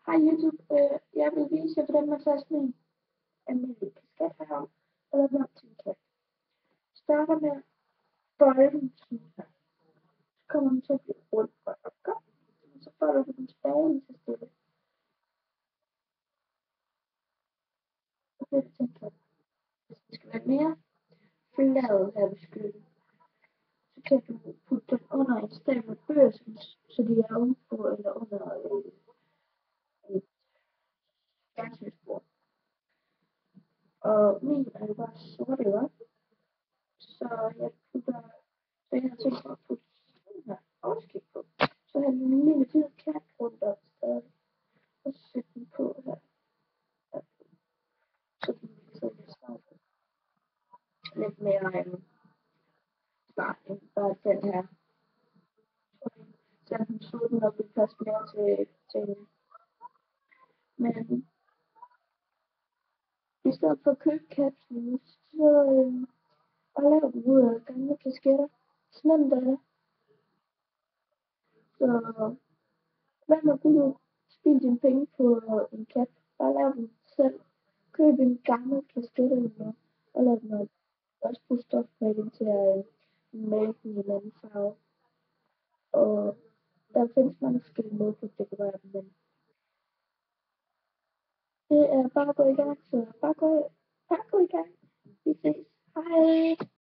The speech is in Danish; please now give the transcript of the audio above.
Hej YouTube, jeg vil vise jer, hvordan man tager sådan en almindelig kasket herom, og laver den om til en kat. Starter med at bøje den sådan her. Så kommer den til at blive rundt og op, og så folder du den tilbage lige så stille. Så bliver det til en kat. Hvis det skal være mere flad her ved skylden, så kan du putte den under en stabel bøger, så de er ovenpå eller under et fjernsynsbord. Og min er jo bare sort-hvid, så jeg har tænkt mig at putte sådan her afskib på. Så har den en lille hvid kat rundt om stadig, og så sætte den på her. Så den bliver lidt smart. Lidt mere smart end bare den her. Så den så den nok vil passe mere til tingene. Men i stedet for at købe kapslen, så bare lav den ud af gamle kasketter. Så nemt er det. Så hvad med du spilde dine penge på en kat? Bare lav den selv. Køb en gammel kasket eller noget, og lad den op. Også bruge stofbrækken til at male den i en anden farve. Og der findes mange forskellige måder på at dekorere den, men det er bare at gå i gang, så bare gå i gang. Vi ses. Hej!